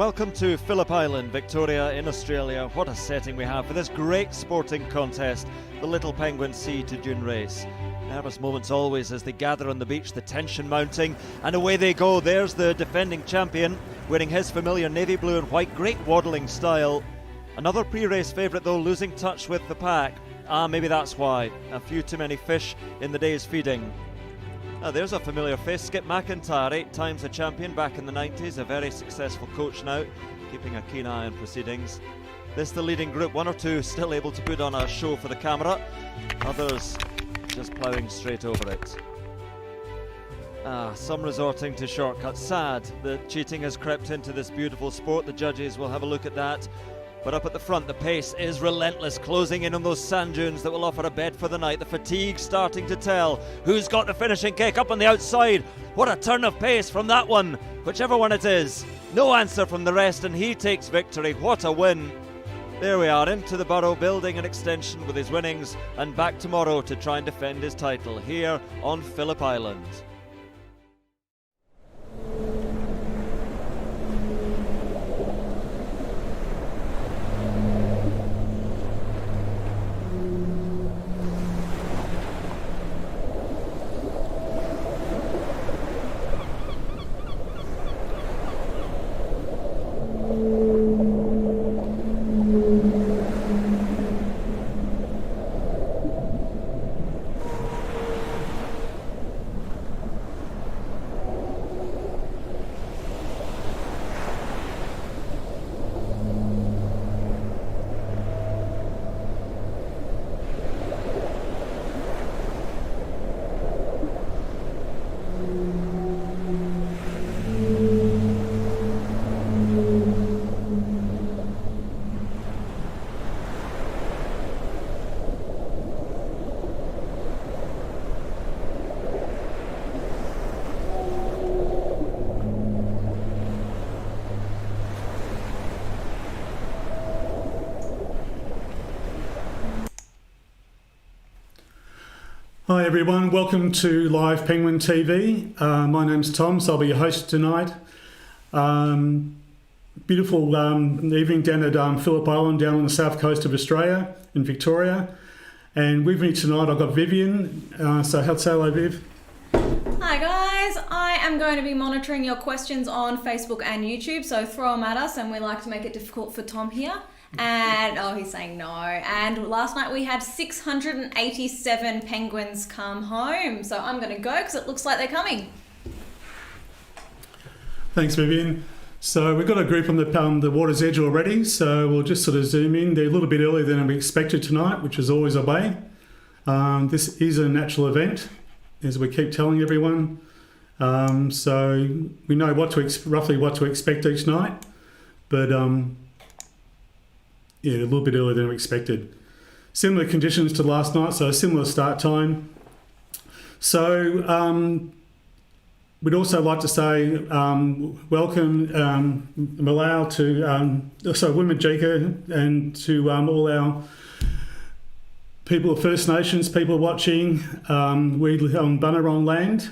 welcome to Phillip Island, Victoria in Australia. What a setting we have for this great sporting contest, the Little Penguin Sea to Dune race. Nervous moments always as they gather on the beach, the tension mounting, and away they go. There's the defending champion, wearing his familiar navy blue and white, great waddling style. Another pre-race favourite though, losing touch with the pack. Maybe that's why. A few too many fish in the day's feeding. There's a familiar face, Skip McIntyre, 8 times a champion back in the 90s, a very successful coach now, keeping a keen eye on proceedings. This the leading group, 1 or 2 still able to put on a show for the camera, others just ploughing straight over it. Some resorting to shortcuts. Sad that cheating has crept into this beautiful sport. The judges will have a look at that. But up at the front, the pace is relentless, closing in on those sand dunes that will offer a bed for the night. The fatigue starting to tell. Who's got the finishing kick up on the outside? What a turn of pace from that one, whichever one it is. No answer from the rest, and he takes victory. What a win. There we are, into the Burrow, building an extension with his winnings, and back tomorrow to try and defend his title here on Phillip Island. Hi everyone, welcome to Live Penguin TV. My name's Tom, so I'll be your host tonight. Beautiful evening down at Phillip Island, down on the south coast of Australia in Victoria. And with me tonight I've got Vivian, so say hello Viv. Hi guys, I am going to be monitoring your questions on Facebook and YouTube, so throw them at us, and we like to make it difficult for Tom here. And he's saying no. And last night we had 687 penguins come home, so I'm going to go because it looks like they're coming. Thanks Vivian. So we've got a group on the water's edge already, so we'll just sort of zoom in. They're a little bit earlier than we expected tonight, which is always a way. This is a natural event, as we keep telling everyone. So we know roughly what to expect each night, but yeah, a little bit earlier than we expected. Similar conditions to last night, so a similar start time. So we'd also like to say welcome Malau to Wominjeka, and to all our people of First Nations, people watching. We live on Bunurong land,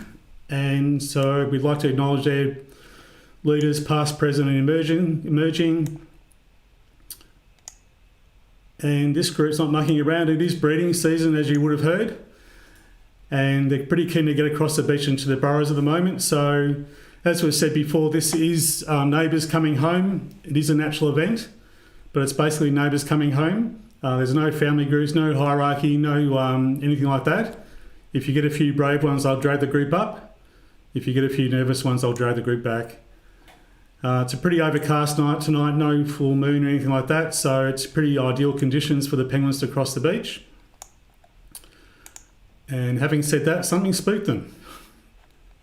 and so we'd like to acknowledge their leaders past, present and emerging. And this group's not mucking around. It is breeding season, as you would have heard, and they're pretty keen to get across the beach into the burrows at the moment. So as we've said before, this is neighbours coming home. It is a natural event, but it's basically neighbours coming home. There's no family groups, no hierarchy, no anything like that. If you get a few brave ones, I'll drag the group up. If you get a few nervous ones, I'll drag the group back. It's a pretty overcast night tonight, no full moon or anything like that, so it's pretty ideal conditions for the penguins to cross the beach. And having said that, something spooked them.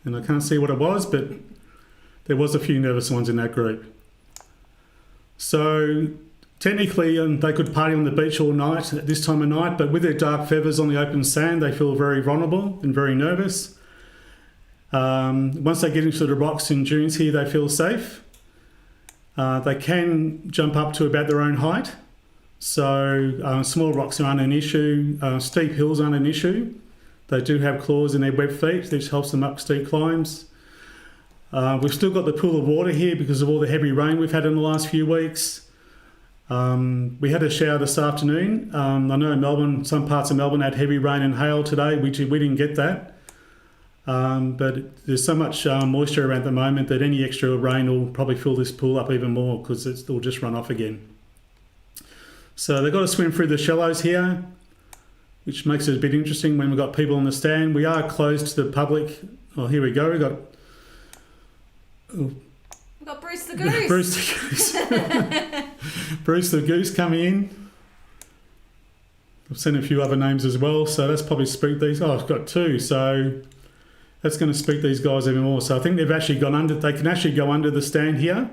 And I can't see what it was, but there was a few nervous ones in that group. So technically they could party on the beach all night at this time of night, but with their dark feathers on the open sand, they feel very vulnerable and very nervous. Once they get into the rocks and dunes here, they feel safe. They can jump up to about their own height, so small rocks aren't an issue, steep hills aren't an issue. They do have claws in their web feet, which helps them up steep climbs. We've still got the pool of water here because of all the heavy rain we've had in the last few weeks. We had a shower this afternoon. I know Melbourne, some parts of Melbourne had heavy rain and hail today. We didn't get that. But there's so much moisture around at the moment that any extra rain will probably fill this pool up even more because it'll just run off again. So they've got to swim through the shallows here, which makes it a bit interesting when we've got people on the stand. We are closed to the public. Oh, here we go. We've got Bruce the Goose. Bruce the Goose. Bruce the Goose coming in. I've seen a few other names as well, so that's probably spooked these. Oh, I've got two, so that's going to spook these guys even more. So I think they've actually gone under. They can actually go under the stand here,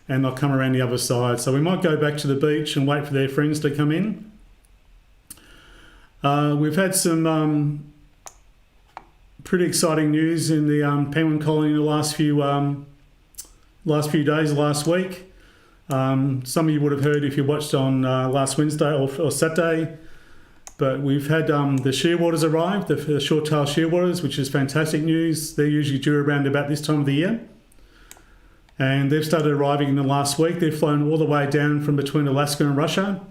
and they'll come around the other side. So we might go back to the beach and wait for their friends to come in. We've had some pretty exciting news in the penguin colony in the last few days, last week. Some of you would have heard if you watched on last Wednesday or Saturday. But we've had the shearwaters arrive, the short-tail shearwaters, which is fantastic news. They're usually due around about this time of the year. And they've started arriving in the last week. They've flown all the way down from between Alaska and Russia.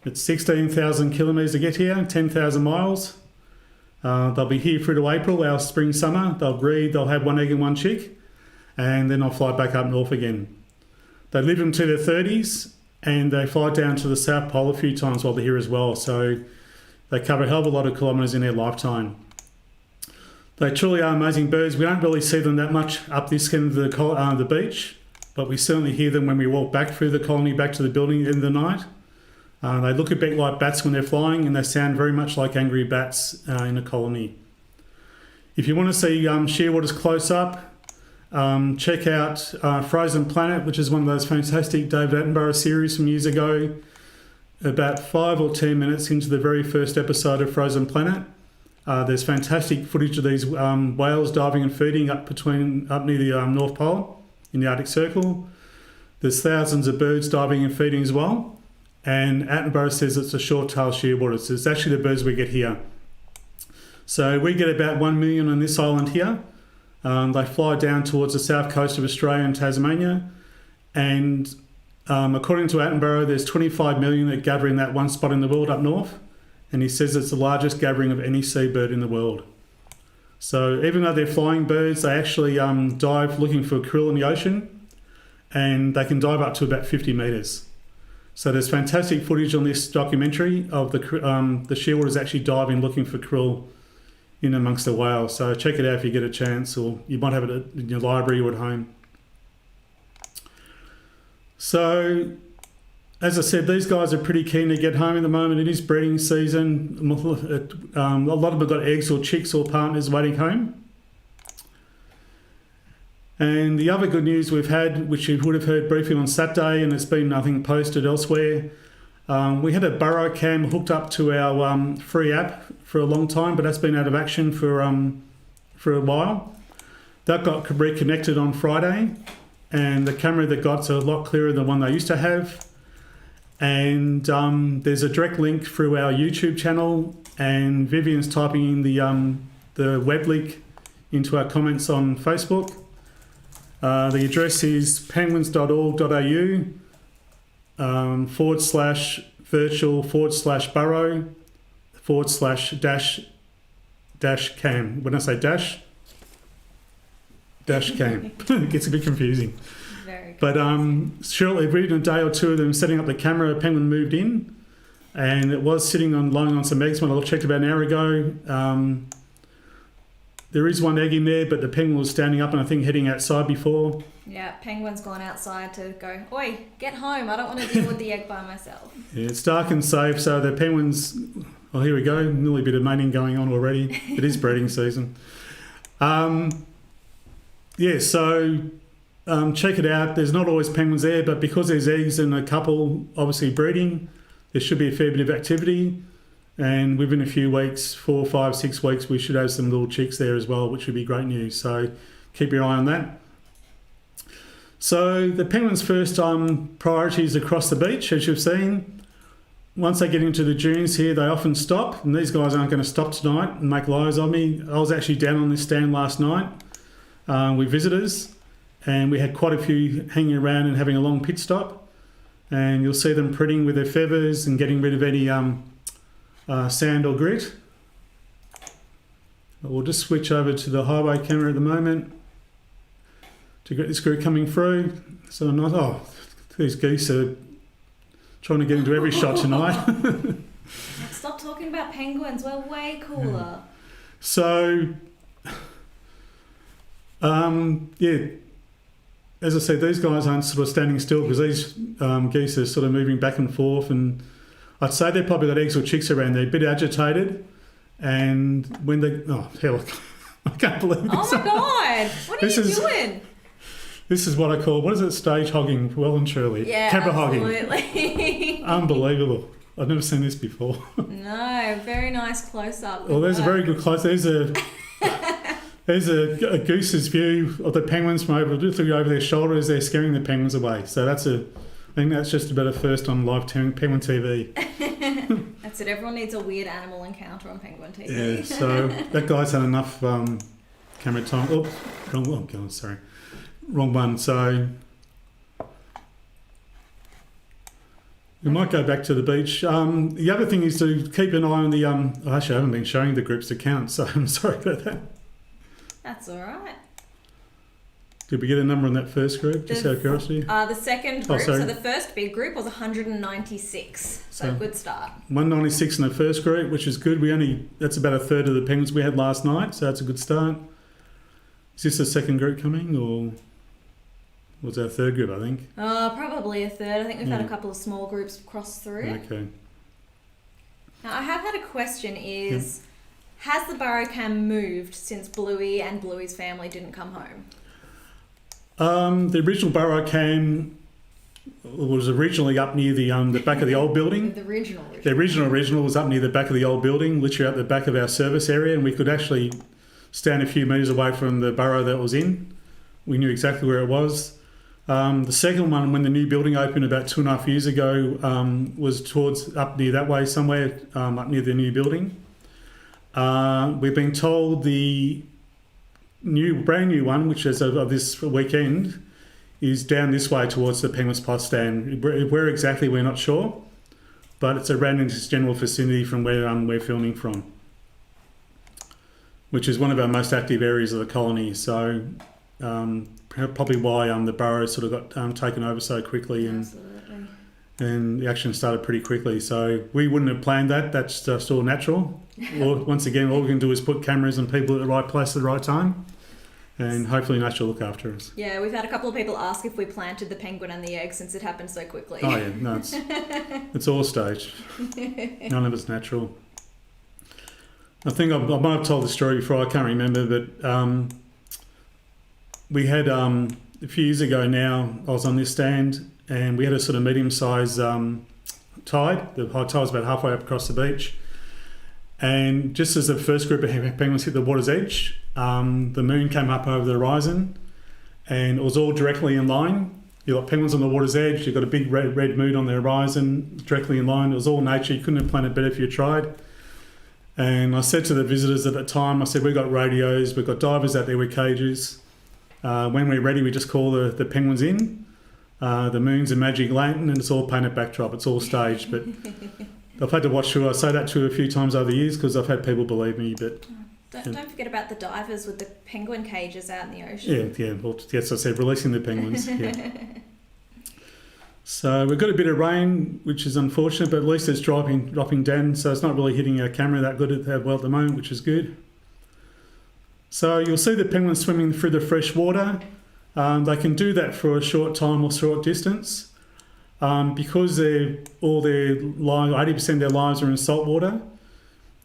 It's 16,000 kilometres to get here, 10,000 miles. They'll be here through to April, our spring, summer. They'll breed, they'll have one egg and one chick, and then they'll fly back up north again. They live into their 30s, and they fly down to the South Pole a few times while they're here as well. So they cover a hell of a lot of kilometres in their lifetime. They truly are amazing birds. We don't really see them that much up this end of the beach, but we certainly hear them when we walk back through the colony, back to the building in the night. They look a bit like bats when they're flying, and they sound very much like angry bats in a colony. If you want to see shearwaters close up, check out Frozen Planet, which is one of those fantastic David Attenborough series from years ago. About 5 or 10 minutes into the very first episode of Frozen Planet, there's fantastic footage of these whales diving and feeding up near the North Pole in the Arctic Circle. There's thousands of birds diving and feeding as well. And Attenborough says it's a short-tailed shearwater. So it's actually the birds we get here. So we get about 1 million on this island here. They fly down towards the south coast of Australia and Tasmania. And according to Attenborough, there's 25 million that gather in that one spot in the world up north. And he says it's the largest gathering of any seabird in the world. So even though they're flying birds, they actually dive looking for krill in the ocean. And they can dive up to about 50 metres. So there's fantastic footage on this documentary of the shearwaters actually diving looking for krill in amongst the whales. So check it out if you get a chance, or you might have it in your library or at home. So, as I said, these guys are pretty keen to get home at the moment. It is breeding season. A lot of them have got eggs or chicks or partners waiting home. And the other good news we've had, which you would have heard briefly on Saturday, and it's been, I think, posted elsewhere, we had a burrow cam hooked up to our free app for a long time, but that's been out of action for a while. That got reconnected on Friday, and the camera that got's a lot clearer than the one they used to have. And there's a direct link through our YouTube channel, and Vivian's typing in the web link into our comments on Facebook. The address is penguins.org.au /burrow/dash cam. When I say dash cam, it gets a bit confusing. Very good. But shortly, within a day or two of them setting up the camera, a penguin moved in, and it was lying on some eggs when I checked about an hour ago. There is one egg in there, but the penguin was standing up and I think heading outside before. Yeah, penguin's gone outside to go, oi, get home. I don't want to deal with the egg by myself. Yeah, it's dark and safe, so the penguins... Oh, here we go. Nearly a bit of mating going on already. It is breeding season. So check it out. There's not always penguins there, but because there's eggs and a couple obviously breeding, there should be a fair bit of activity. And within a few weeks, 4, 5, 6 weeks, we should have some little chicks there as well, which would be great news. So keep your eye on that. So the penguins' first priority is across the beach, as you've seen. Once they get into the dunes here, they often stop. And these guys aren't going to stop tonight and make lies of me. I was actually down on this stand last night. with visitors, and we had quite a few hanging around and having a long pit stop. And you'll see them printing with their feathers and getting rid of any sand or grit. We'll just switch over to the highway camera at the moment to get this group coming through. So these geese are trying to get into every shot tonight. Stop talking about penguins. We're way cooler. So, as I said, these guys aren't sort of standing still because these geese are sort of moving back and forth, and I'd say they've probably got eggs or chicks around there, a bit agitated, and when they... Oh, hell, I can't believe this. Oh my God! What are you doing? This is what I call, what is it, stage hogging, well and truly. Yeah, camera absolutely. Hogging. Unbelievable. I've never seen this before. No, very nice close-up. Well, there's a very good close. There's a goose's view of the penguins from over their shoulder as they're scaring the penguins away. So I think that's just about a first on live penguin TV. That's it. Everyone needs a weird animal encounter on Penguin TV. Yeah. So that guy's had enough camera time. Oh, wrong one. So we might go back to the beach. The other thing is to keep an eye on the... actually, I haven't been showing the groups to count, so I'm sorry about that. That's all right. Did we get a number on that first group, just out of curiosity? The second group, so the first big group was 196, so good start. 196 in the first group, which is good. That's about a third of the penguins we had last night, so that's a good start. Is this the second group coming, or was our third group, I think? Probably a third. I think we've had a couple of small groups cross through. Okay. Now, I have had a question is, has the burrow cam moved since Bluey and Bluey's family didn't come home? The original burrow cam was originally up near the back of the old building. The original was up near the back of the old building, literally at the back of our service area, and we could actually stand a few metres away from the burrow that was in. We knew exactly where it was. The second one, when the new building opened about 2.5 years ago, was towards up near that way somewhere, up near the new building. We've been told the brand new one, which is of this weekend, is down this way towards the Penguins Plus stand. Where exactly, we're not sure, but it's around in this general vicinity from where we're filming from, which is one of our most active areas of the colony. So probably why the burrow sort of got taken over so quickly, and the action started pretty quickly. So we wouldn't have planned that. That's just all natural. Once again, all we can do is put cameras and people at the right place at the right time, and hopefully nature will look after us. Yeah, we've had a couple of people ask if we planted the penguin and the egg since it happened so quickly. Oh yeah, no, it's all staged. None of it's natural. I think I might have told the story before, I can't remember, but we had a few years ago now, I was on this stand and we had a sort of medium-sized tide. The high tide was about halfway up across the beach. And just as the first group of penguins hit the water's edge, the moon came up over the horizon and it was all directly in line. You've got penguins on the water's edge, you've got a big red moon on the horizon, directly in line. It was all nature, you couldn't have planned it better if you tried. And I said to the visitors at the time, I said, we've got radios, we've got divers out there with cages. When we're ready, we just call the penguins in. The moon's a magic lantern and it's all painted backdrop, it's all staged. But I've had to watch through. I say that to a few times over the years because I've had people believe me. But don't forget about the divers with the penguin cages out in the ocean. Yeah. Well, yes, I said releasing the penguins. Yeah. So we've got a bit of rain, which is unfortunate, but at least it's dropping down, so it's not really hitting our camera that good at the moment, which is good. So you'll see the penguins swimming through the fresh water. They can do that for a short time or short distance. Because all their lives, 80% of their lives are in salt water.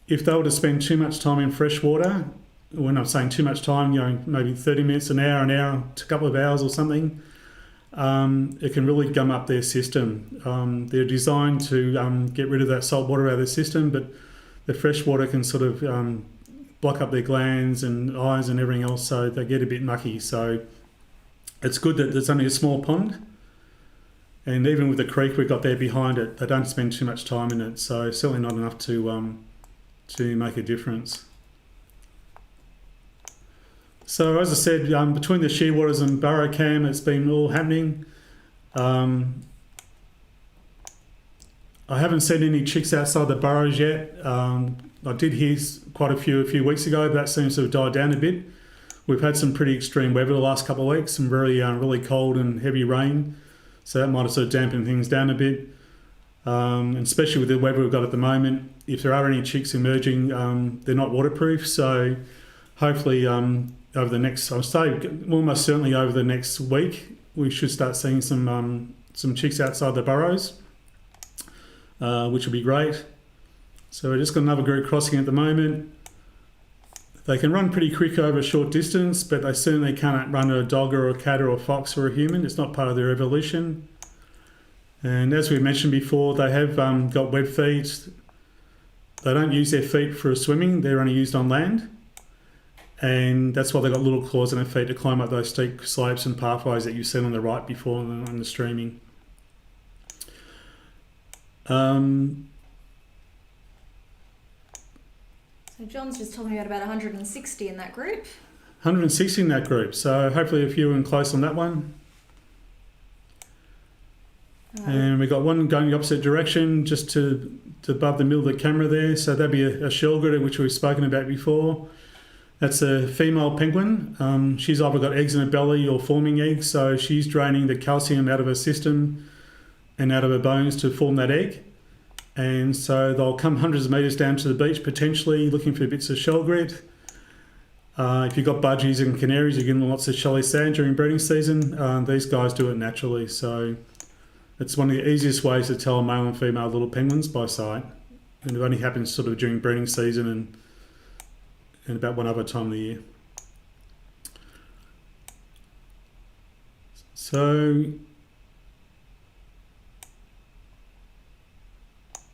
If they were to spend too much time in fresh water, when I'm saying too much time, maybe 30 minutes, an hour, a couple of hours or something, it can really gum up their system. They're designed to get rid of that salt water out of their system, but the fresh water can sort of block up their glands and eyes and everything else, so they get a bit mucky. So it's good that there's only a small pond. And even with the creek we've got there behind it, they don't spend too much time in it, so certainly not enough to make a difference. So as I said, between the shearwaters and burrow cam, it's been all happening. I haven't seen any chicks outside the burrows yet. I did hear quite a few weeks ago, but that seems to have died down a bit. We've had some pretty extreme weather the last couple of weeks, some really cold and heavy rain, so that might have sort of dampened things down a bit. And especially with the weather we've got at the moment, if there are any chicks emerging, they're not waterproof, so hopefully over the next, I'll say almost certainly over the next week, we should start seeing some chicks outside the burrows, which will be great. So we've just got another group crossing at the moment. They can run pretty quick over a short distance, but they certainly can't run a dog or a cat or a fox or a human. It's not part of their evolution. And as we mentioned before, they have got web feet. They don't use their feet for swimming. They're only used on land. And that's why they've got little claws in their feet to climb up those steep slopes and pathways that you've seen on the right before on the streaming. So John's just told me about 160 in that group. 160 in that group, so hopefully a few in close on that one. And we've got one going the opposite direction, just to above the middle of the camera there. So that'd be a shellgritter, which we've spoken about before. That's a female penguin. She's either got eggs in her belly or forming eggs, so she's draining the calcium out of her system and out of her bones to form that egg. And so they'll come hundreds of metres down to the beach, potentially looking for bits of shell grit. If you've got budgies and canaries, you're getting lots of shelly sand during breeding season. These guys do it naturally, so it's one of the easiest ways to tell male and female little penguins by sight. And it only happens sort of during breeding season and about one other time of the year. So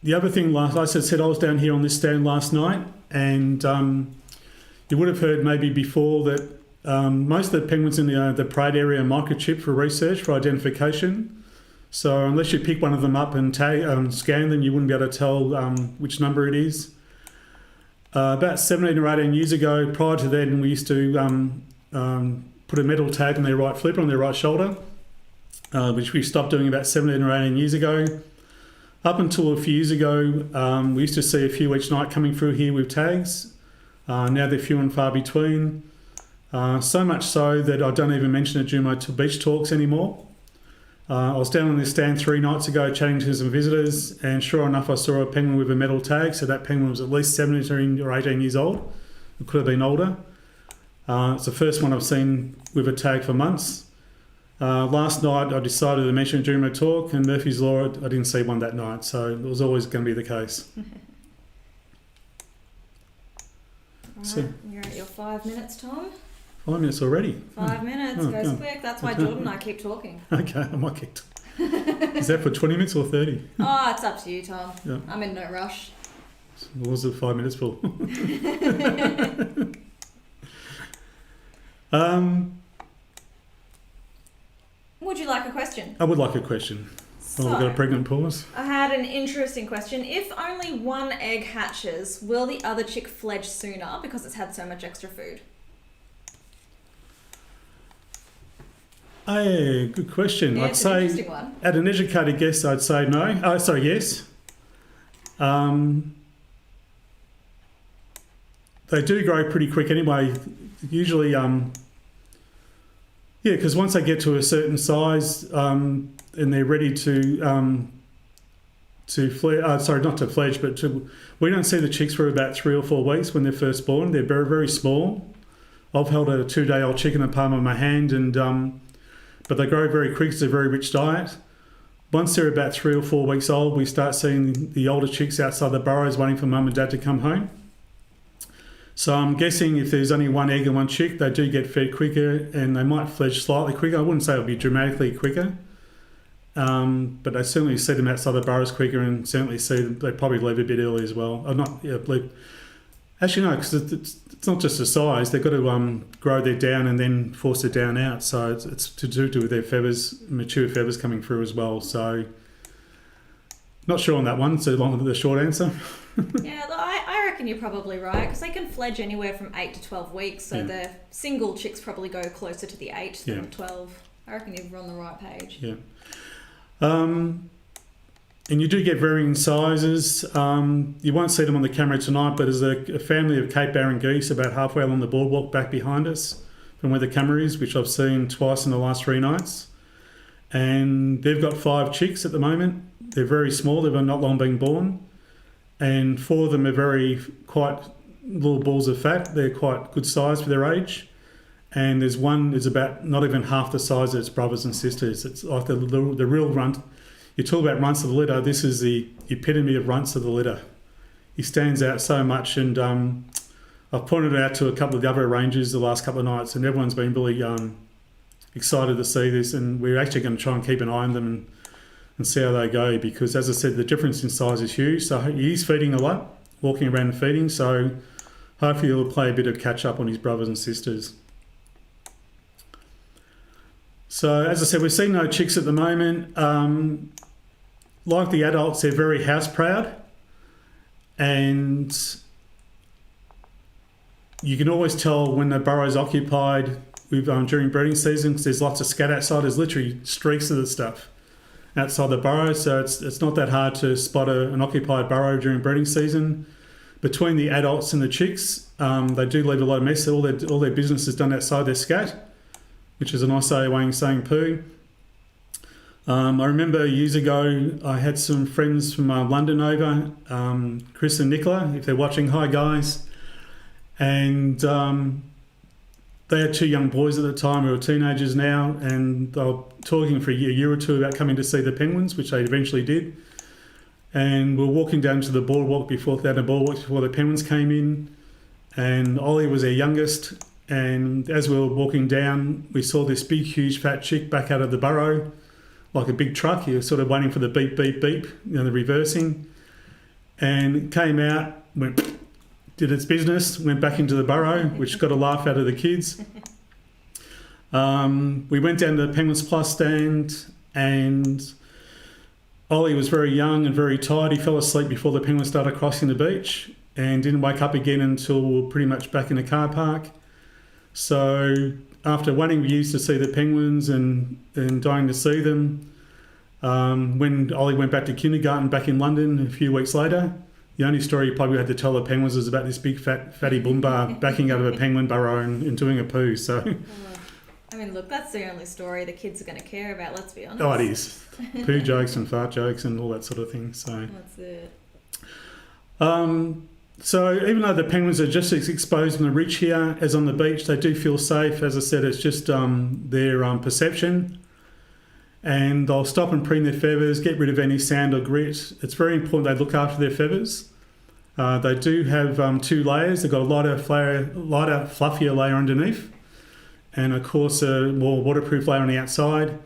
the other thing, like I said, I was down here on this stand last night, and you would have heard maybe before that most of the penguins in the parade area are microchipped for research, for identification. So unless you pick one of them up and scan them, you wouldn't be able to tell which number it is. About 17 or 18 years ago, prior to then, we used to put a metal tag on their right flipper, on their right shoulder, which we stopped doing about 17 or 18 years ago. Up until a few years ago, we used to see a few each night coming through here with tags. Now they're few and far between. So much so that I don't even mention it during my beach talks anymore. I was down on this stand 3 nights ago chatting to some visitors, and sure enough I saw a penguin with a metal tag, so that penguin was at least 17 or 18 years old. It could have been older. It's the first one I've seen with a tag for months. Last night I decided to mention it during my talk, and Murphy's Law, I didn't see one that night, so it was always going to be the case. Right, So, you're at your 5 minutes, Tom. 5 minutes already. 5 minutes, Oh, goes God. quick. That's why Jordan and I keep talking. Okay, I might get. Is that for 20 minutes or 30? Oh, it's up to you, Tom. Yeah. I'm in no rush. What was it 5 minutes for? Would you like a question? I would like a question. So, We've got a pregnant pause. I had an interesting question. If only one egg hatches, will the other chick fledge sooner because it's had so much extra food? Hey, good question. Yeah, I'd it's an say, interesting one. at an educated guess, I'd say no. Oh, sorry, yes. They do grow pretty quick anyway. Usually, because once they get to a certain size and they're ready to fledge, not to fledge, but we don't see the chicks for about 3 or 4 weeks when they're first born. They're very, very small. I've held a 2-day-old chicken in the palm of my hand, but they grow very quick. It's a very rich diet. Once they're about 3 or 4 weeks old, we start seeing the older chicks outside the burrows waiting for mum and dad to come home. So I'm guessing if there's only one egg and one chick, they do get fed quicker and they might fledge slightly quicker. I wouldn't say it'll be dramatically quicker, but I certainly see them outside the burrows quicker, and certainly see them, they probably leave a bit early as well. Actually, no, because it's not just the size. They've got to grow their down and then force their down out. So it's to do with their feathers, mature feathers coming through as well. So Not sure on that one, so the short answer. Yeah, I reckon you're probably right, because they can fledge anywhere from 8 to 12 weeks, so the single chicks probably go closer to the 8 than the 12. I reckon you're on the right page. Yeah. And you do get varying sizes. You won't see them on the camera tonight, but there's a family of Cape Barren geese about halfway along the boardwalk back behind us from where the camera is, which I've seen twice in the last 3 nights. And they've got 5 chicks at the moment. They're very small. They've not long been born. And 4 of them are quite little balls of fat. They're quite good size for their age. And there's one is about not even half the size of its brothers and sisters. It's like the real runt. You talk about runts of the litter. This is the epitome of runts of the litter. He stands out so much, and I've pointed it out to a couple of the other rangers the last couple of nights, and everyone's been really excited to see this. And we're actually going to try and keep an eye on them and see how they go, because, as I said, the difference in size is huge. So he's feeding a lot, walking around and feeding. So hopefully he'll play a bit of catch up on his brothers and sisters. So, as I said, we've seen no chicks at the moment. Like the adults, they're very house proud, and you can always tell when the burrow's occupied during breeding season, because there's lots of scat outside. There's literally streaks of the stuff outside the burrow, so it's not that hard to spot an occupied burrow during breeding season. Between the adults and the chicks, they do leave a lot of mess. All their business is done outside their scat, which is a nice way of saying poo. I remember years ago, I had some friends from London over, Chris and Nicola, if they're watching, hi guys. And they had 2 young boys at the time who were teenagers now, and they were talking for a year or 2 about coming to see the penguins, which they eventually did. And we were walking down to the boardwalk before the penguins came in, and Ollie was their youngest. And as we were walking down, we saw this big, huge, fat chick back out of the burrow, like a big truck. He was sort of waiting for the beep, beep, beep, the reversing. And it came out, did its business, went back into the burrow, which got a laugh out of the kids. We went down to the Penguins Plus stand, and Ollie was very young and very tired. He fell asleep before the penguins started crossing the beach and didn't wake up again until we were pretty much back in the car park. So after waiting years to see the penguins and dying to see them, when Ollie went back to kindergarten back in London a few weeks later, the only story he probably had to tell the penguins was about this big fatty boomba backing out of a penguin burrow and doing a poo. So, I mean, look, that's the only story the kids are going to care about, let's be honest. Oh, it is. Poo jokes and fart jokes and all that sort of thing. So that's it. So even though the penguins are just as exposed on the ridge here as on the beach, they do feel safe. As I said, it's just their perception. And they'll stop and preen their feathers, get rid of any sand or grit. It's very important they look after their feathers. They do have 2 layers. They've got a lighter, fluffier layer underneath, and of course a more waterproof layer on the outside.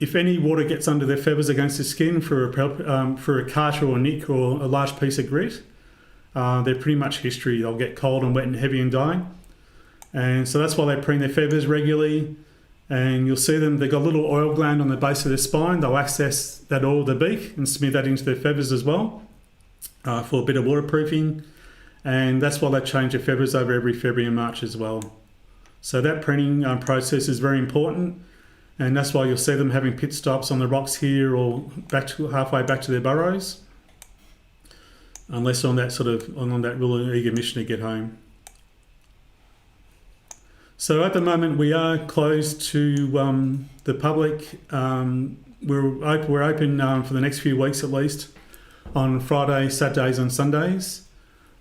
If any water gets under their feathers against the skin for a cut or a nick or a large piece of grit, they're pretty much history. They'll get cold and wet and heavy and die. And so that's why they preen their feathers regularly. And you'll see them, they've got a little oil gland on the base of their spine. They'll access that oil with the beak and smear that into their feathers as well for a bit of waterproofing. And that's why they change their feathers over every February and March as well. So that preening process is very important. And that's why you'll see them having pit stops on the rocks here or halfway back to their burrows. Unless on that real eager mission to get home. So at the moment we are closed to the public. We're open for the next few weeks at least on Fridays, Saturdays and Sundays.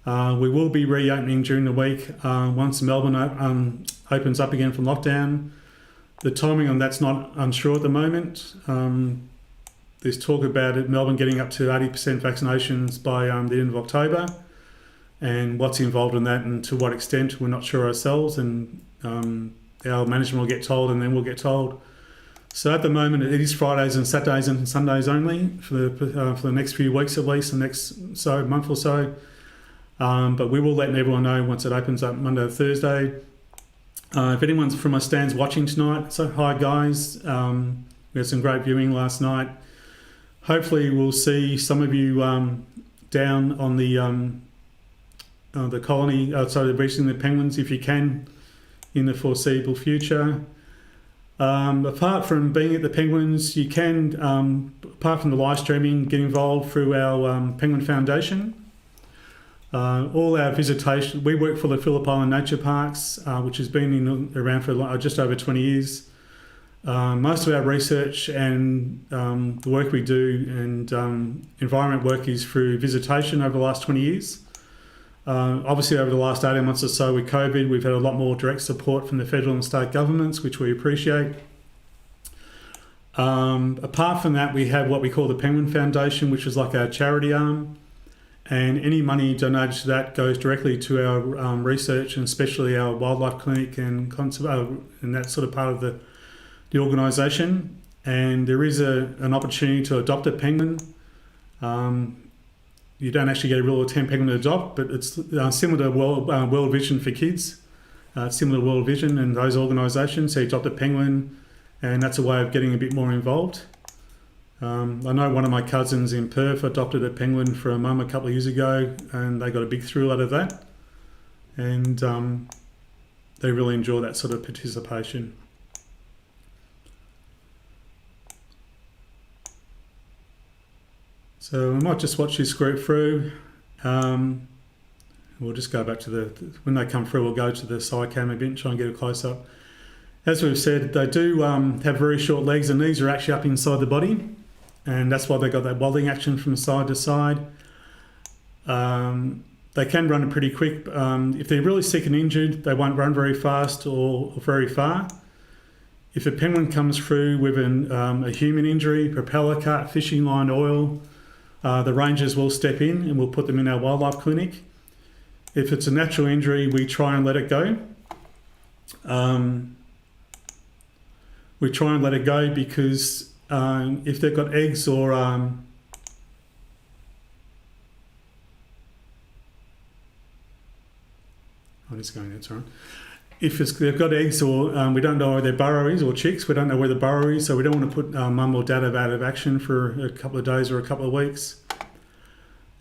We will be reopening during the week once Melbourne opens up again from lockdown. The timing on that's not unsure at the moment. There's talk about Melbourne getting up to 80% vaccinations by the end of October. And what's involved in that and to what extent, we're not sure ourselves. And our management will get told and then we'll get told. So at the moment, it is Fridays and Saturdays and Sundays only for the next few weeks at least, the next month or so. But we will let everyone know once it opens up Monday or Thursday. If anyone's from my stands watching tonight, so hi guys. We had some great viewing last night. hopefully we'll see some of you down on the colony, reaching the penguins if you can in the foreseeable future. Apart from being at the penguins, you can, apart from the live streaming, get involved through our Penguin Foundation. All our visitation, we work for the Phillip Island Nature Parks, which has been around for just over 20 years. Most of our research and the work we do and environment work is through visitation over the last 20 years. Obviously, over the last 18 months or so with COVID, we've had a lot more direct support from the federal and state governments, which we appreciate. Apart from that, we have what we call the Penguin Foundation, which is like our charity arm. And any money donated to that goes directly to our research, and especially our wildlife clinic and that sort of part of the organisation. And there is an opportunity to adopt a penguin. You don't actually get a rule of 10 penguin to adopt, but it's similar to World Vision for kids. Similar to World Vision and those organisations. So you adopt a penguin, and that's a way of getting a bit more involved. I know one of my cousins in Perth adopted a penguin for a mum a couple of years ago, and they got a big thrill out of that. And they really enjoy that sort of participation. So we might just watch this group through. We'll just go back to when they come through, we'll go to the side cam a bit and try and get a close-up. As we've said, they do have very short legs, and these are actually up inside the body, and that's why they got that waddling action from side to side. They can run pretty quick. If they're really sick and injured, they won't run very fast or very far. If a penguin comes through with a human injury, propeller cut, fishing line, oil, the rangers will step in and we'll put them in our wildlife clinic. If it's a natural injury, we try and let it go. We try and let it go because if they've got eggs or I'm just going, that's all right. If they've got eggs or we don't know where their burrow is, or chicks, we don't know where the burrow is, so we don't want to put mum or dad out of action for a couple of days or a couple of weeks.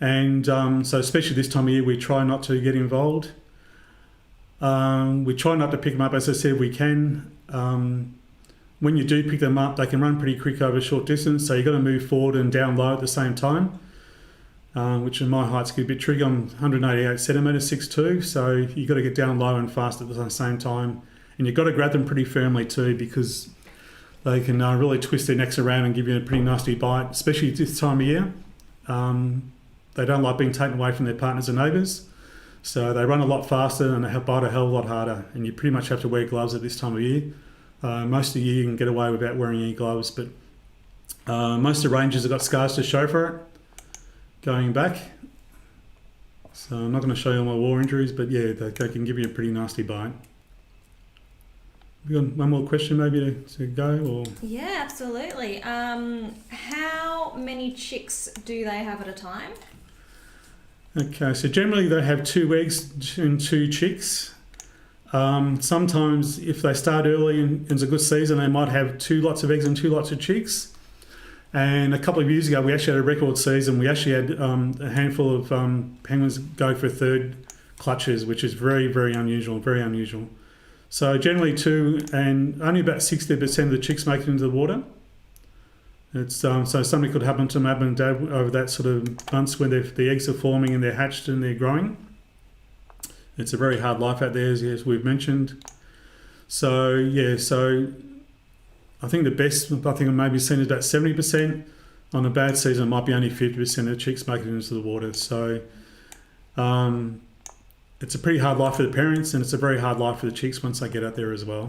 And so especially this time of year, we try not to get involved. We try not to pick them up, as I said, we can. When you do pick them up, they can run pretty quick over a short distance, so you've got to move forward and down low at the same time. Which in my height's a bit tricky. I'm 188 centimetres, 6'2", so you've got to get down low and fast at the same time. And you've got to grab them pretty firmly too, because they can really twist their necks around and give you a pretty nasty bite, especially this time of year. They don't like being taken away from their partners and neighbours, so they run a lot faster and they bite a hell of a lot harder, and you pretty much have to wear gloves at this time of year. Most of the year you can get away without wearing any gloves, but most of the rangers have got scars to show for it. Going back, so I'm not going to show you all my war injuries, but yeah, they can give you a pretty nasty bite. You got one more question maybe to go, or? Yeah, absolutely. How many chicks do they have at a time? Okay, so generally they have 2 eggs and 2 chicks. Sometimes if they start early and it's a good season, they might have 2 lots of eggs and 2 lots of chicks. And a couple of years ago, we actually had a record season. We actually had a handful of penguins go for 3rd clutches, which is very, very unusual, very unusual. So generally 2, and only about 60% of the chicks make it into the water. It's so something could happen to mum and dad over that sort of months when the eggs are forming and they're hatched and they're growing. It's a very hard life out there, as we've mentioned. So yeah, so I think the best, I think I maybe seen is about 70%. On a bad season, it might be only 50% of the chicks make it into the water. So it's a pretty hard life for the parents, and it's a very hard life for the chicks once they get out there as well.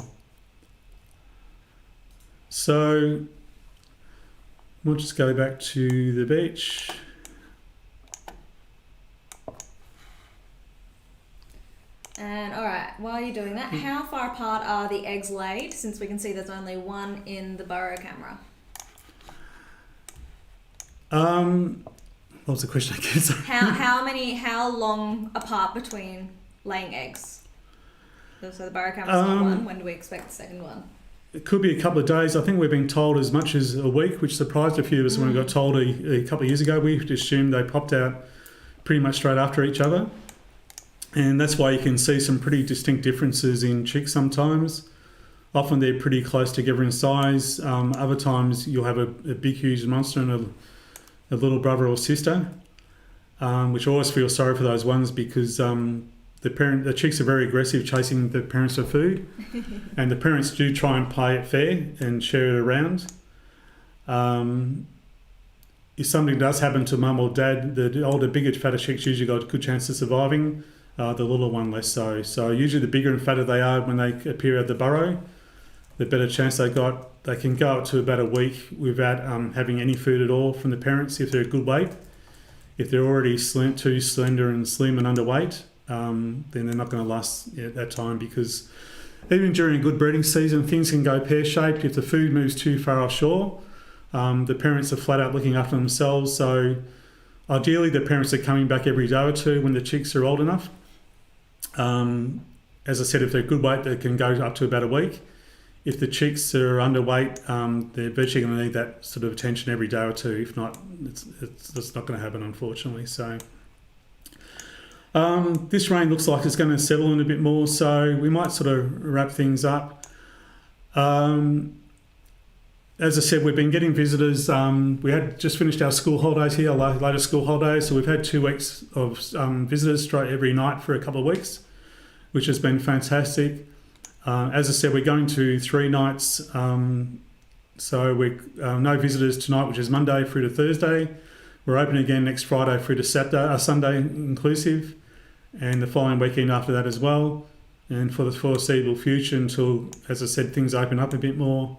So we'll just go back to the beach. And all right, while you're doing that, how far apart are the eggs laid? Since we can see there's only one in the burrow camera. What was the question again? Sorry. How long apart between laying eggs? So the burrow camera's not one. When do we expect the second one? it could be a couple of days. I think we've been told as much as a week, which surprised a few of us when we got told a couple of years ago. We assumed they popped out pretty much straight after each other. And that's why you can see some pretty distinct differences in chicks sometimes. Often they're pretty close together in size. Other times you'll have a big, huge monster and a little brother or sister, which I always feel sorry for those ones because the chicks are very aggressive chasing the parents for food, and the parents do try and play it fair and share it around. If something does happen to mum or dad, the older, bigger, fatter chicks usually got a good chance of surviving. The little one less so. So usually the bigger and fatter they are when they appear at the burrow, the better chance they got. They can go up to about a week without having any food at all from the parents if they're a good weight. If they're already too slender and slim and underweight, then they're not going to last that time, because even during a good breeding season, things can go pear-shaped. If the food moves too far offshore, the parents are flat out looking after themselves. So ideally, the parents are coming back every day or two when the chicks are old enough. As I said, if they're good weight, they can go up to about a week. If the chicks are underweight, they're virtually going to need that sort of attention every day or two. If not, it's not going to happen, unfortunately. So this rain looks like it's going to settle in a bit more, so we might sort of wrap things up. As I said, we've been getting visitors. We had just finished our school holidays here, our latest school holidays, so we've had 2 weeks of visitors straight every night for a couple of weeks, which has been fantastic. As I said, we're going to 3 nights, so we're no visitors tonight, which is Monday through to Thursday. We're open again next Friday through to Sunday inclusive, and the following weekend after that as well, and for the foreseeable future until, as I said, things open up a bit more.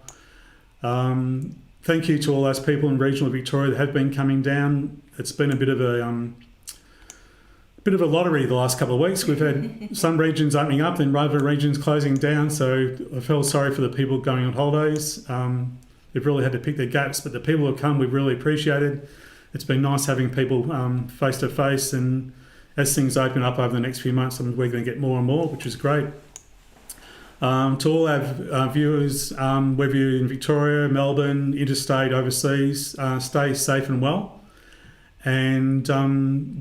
Thank you to all those people in regional Victoria that have been coming down. It's been a bit of a lottery the last couple of weeks. We've had some regions opening up and other regions closing down, so I felt sorry for the people going on holidays. They've really had to pick their gaps, but the people who have come, we've really appreciated. It's been nice having people face to face, and as things open up over the next few months, we're going to get more and more, which is great. To all our viewers, whether you're in Victoria, Melbourne, interstate, overseas, stay safe and well. And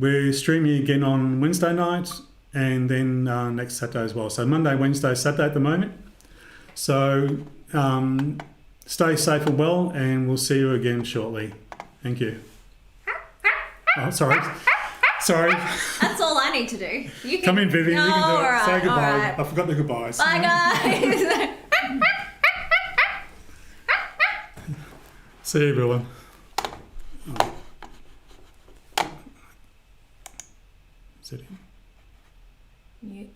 we're streaming again on Wednesday night, and then next Saturday as well. So Monday, Wednesday, Saturday at the moment. So stay safe and well, and we'll see you again shortly. Thank you. Oh, sorry. That's all I need to do. You can come in, Vivian. No, you can do it. Right, Say goodbye. Right. I forgot the goodbyes. Bye, guys. See you, everyone. Is that it? Mute.